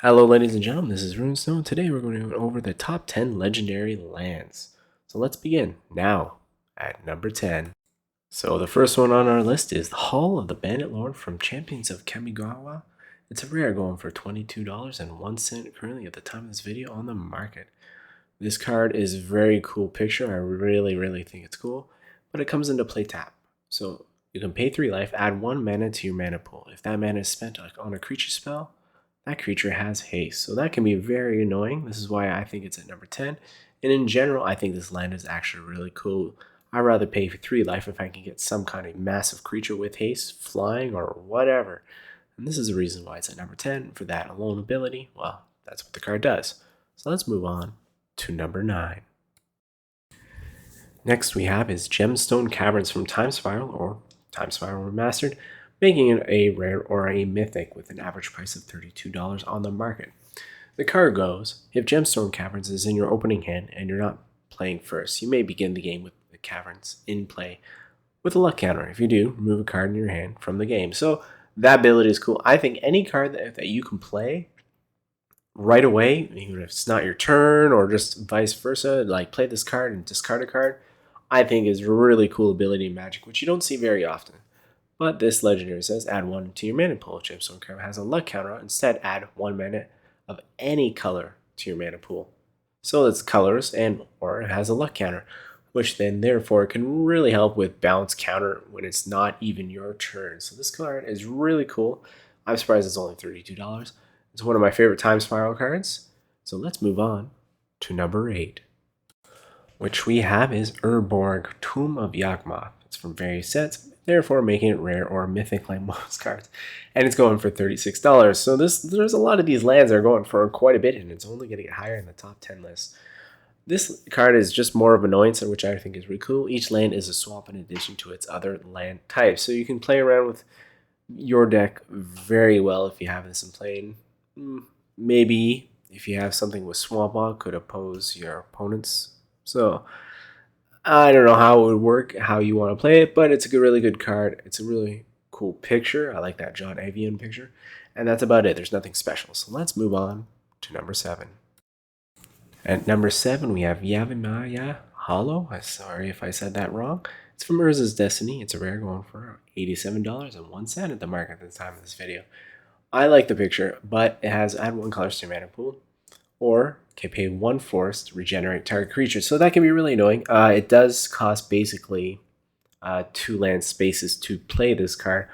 Hello ladies and gentlemen, this is Runestone. Today we're going to go over the top 10 legendary lands. So let's begin now at number 10. So the first one on our list is the Hall of the Bandit Lord from Champions of Kamigawa. It's a rare going for $22.01 currently at the time of this video on the market. This card is a very cool picture. I really think it's cool, but it comes into play tap. So you can pay 3 life, add 1 mana to your mana pool. If that mana is spent on a creature spell, that creature has haste, so that can be very annoying. This is why I think it's at number 10. And in general, I think this land is actually really cool. I'd rather pay for 3 life if I can get some kind of massive creature with haste, flying, or whatever. And this is the reason why it's at number 10. For that alone ability, well, that's what the card does. So let's move on to number 9. Next we have is Gemstone Caverns from Time Spiral, or Time Spiral Remastered, making it a rare or a mythic with an average price of $32 on the market. The card goes, if Gemstone Caverns is in your opening hand and you're not playing first, you may begin the game with the Caverns in play with a luck counter. If you do, remove a card in your hand from the game. So that ability is cool. I think any card that you can play right away, even if it's not your turn or just vice versa, like play this card and discard a card, I think is a really cool ability in Magic, which you don't see very often. But this legendary says add 1 to your mana pool. Gemstone card has a luck counter. Instead, add 1 mana of any color to your mana pool. So it's colors and or it has a luck counter, which then therefore can really help with balance counter when it's not even your turn. So this card is really cool. I'm surprised it's only $32. It's one of my favorite Time Spiral cards. So let's move on to number 8, which we have is Urborg, Tomb of Yavimaya. It's from various sets, therefore making it rare or mythic like most cards. And it's going for $36. So there's a lot of these lands that are going for quite a bit, and it's only going to get higher in the top 10 list. This card is just more of annoyance, which I think is really cool. Each land is a swamp in addition to its other land types. So you can play around with your deck very well if you have this in play. Maybe if you have something with Swamp Bog, could oppose your opponents. So I don't know how it would work, how you want to play it, but it's a really good card. It's a really cool picture. I like that John Avian picture. And that's about it. There's nothing special. So let's move on to number 7. At number 7, we have Yavimaya Hollow. I'm sorry if I said that wrong. It's from Urza's Destiny. It's a rare going for $87.01 at the market at the time of this video. I like the picture, but it has add 1 color to your mana pool, or can pay 1 force to regenerate target creature. So that can be really annoying. It does cost basically 2 land spaces to play this card,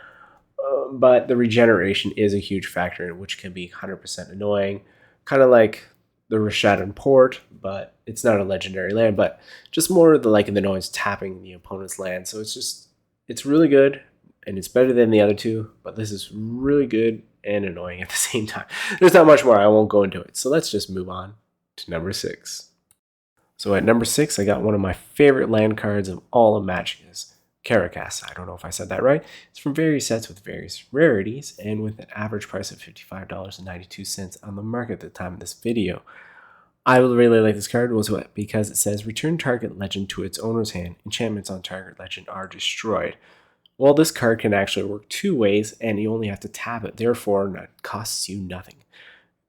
but the regeneration is a huge factor, which can be 100% annoying. Kind of like the Rashadan Port, but it's not a legendary land, but just more the annoyance tapping the opponent's land. So it's really good, and it's better than the other two, but this is really good and annoying at the same time. There's not much more. I won't go into it. So let's just move on to number 6. So at number 6, I got one of my favorite land cards of all of Magic, is Karakas. I don't know if I said that right. It's from various sets with various rarities and with an average price of $55.92 on the market at the time of this video. I really like this card because it says return target legend to its owner's hand. Enchantments on target legend are destroyed. Well, this card can actually work 2 ways, and you only have to tap it. Therefore, it costs you nothing.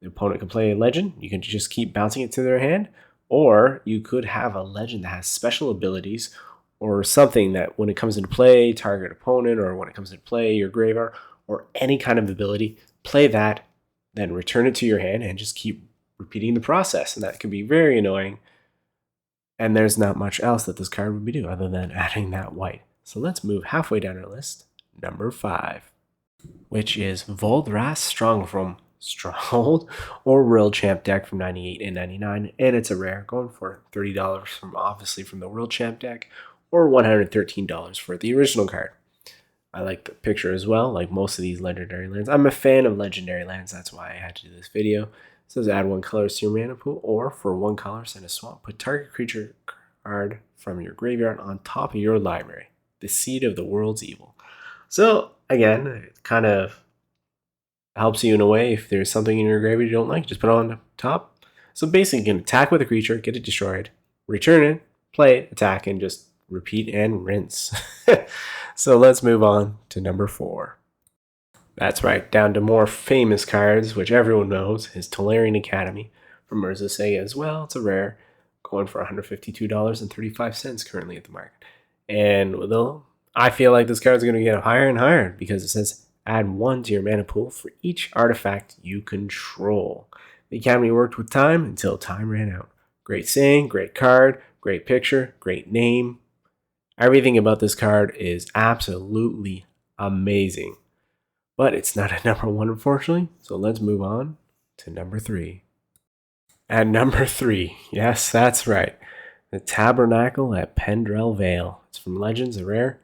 The opponent can play a legend. You can just keep bouncing it to their hand, or you could have a legend that has special abilities or something that when it comes into play, target opponent, or when it comes into play, your graveyard, or any kind of ability, play that, then return it to your hand, and just keep repeating the process. And that can be very annoying. And there's not much else that this card would be doing other than adding that white. So let's move halfway down our list, number 5, which is Volrath Stronghold or World Champ deck from 98 and 99, and it's a rare going for $30 from the World Champ deck, or $113 for the original card. I like the picture as well, like most of these legendary lands. I'm a fan of legendary lands, that's why I had to do this video. It says add 1 color to your mana pool, or for 1 color, send a swamp. Put target creature card from your graveyard on top of your library. The seed of the world's evil. So again, it kind of helps you in a way. If there's something in your graveyard you don't like, just put it on the top. So basically, you can attack with a creature, get it destroyed, return it, play it, attack, and just repeat and rinse. So let's move on to number 4. That's right, down to more famous cards, which everyone knows, is Tolarian Academy from Urza Sega as well. It's a rare, going for $152.35 currently at the market. And I feel like this card's going to get higher and higher because it says add 1 to your mana pool for each artifact you control. The Academy worked with time until time ran out. Great saying, great card, great picture, great name. Everything about this card is absolutely amazing. But it's not at number 1, unfortunately, so let's move on to number 3. At number 3, yes, that's right, the Tabernacle at Pendrell Vale. It's from Legends, a rare,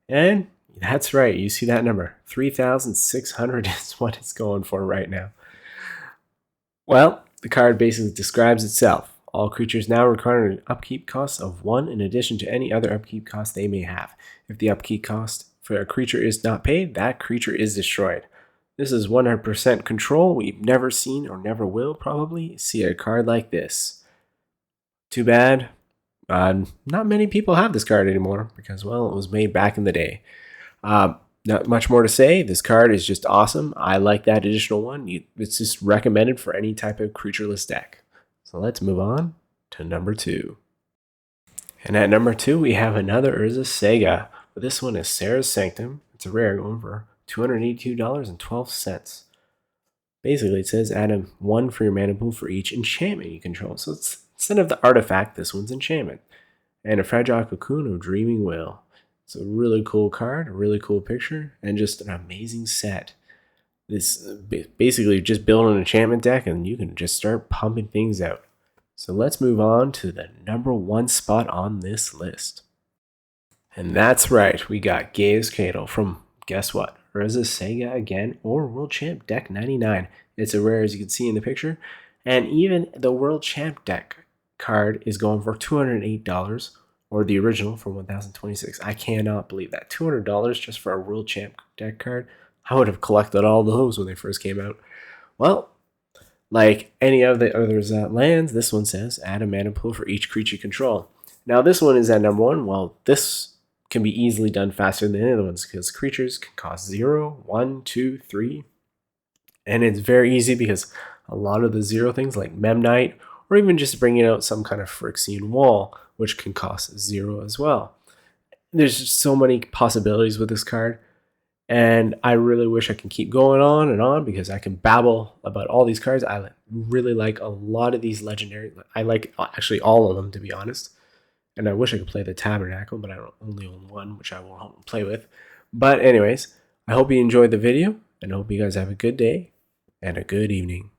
and that's right, you see that number, 3,600 is what it's going for right now. Well, the card basically describes itself. All creatures now require an upkeep cost of 1 in addition to any other upkeep cost they may have. If the upkeep cost for a creature is not paid, that creature is destroyed. This is 100% control. We've never seen, or never will probably, see a card like this. Too bad. Not many people have this card anymore because, well, it was made back in the day. Not much more to say. This card is just awesome. I like that additional one. It's just recommended for any type of creatureless deck. So let's move on to number 2. And at number 2, we have another Urza Sega. But this one is Serra's Sanctum. It's a rare going for $282.12. Basically, it says add 1 for your mana pool for each enchantment you control. So instead of the artifact, this one's enchantment. And a Fragile Cocoon of Dreaming Will. It's a really cool card, a really cool picture, and just an amazing set. This basically just build an enchantment deck and you can just start pumping things out. So let's move on to the number 1 spot on this list. And that's right, we got Gaea's Cradle from, guess what, Urza Sega again, or World Champ Deck 99. It's a rare as you can see in the picture. And even the World Champ Deck card is going for $208, or the original for $1,026. I cannot believe that. $200 just for a World Champ Deck card. I would have collected all those when they first came out. Well, like any of the others lands, this one says add a mana pool for each creature you control. Now this one is at number 1. Well, this can be easily done faster than the other ones because creatures can cost 0, 1, 2, 3. And it's very easy because a lot of the 0 things like Memnite, or even just bringing out some kind of Phyrexian Wall, which can cost 0 as well. There's just so many possibilities with this card. And I really wish I can keep going on and on because I can babble about all these cards. I really like a lot of these legendary. I like actually all of them, to be honest. And I wish I could play the Tabernacle, but I only own one, which I won't play with. But anyways, I hope you enjoyed the video, and I hope you guys have a good day and a good evening.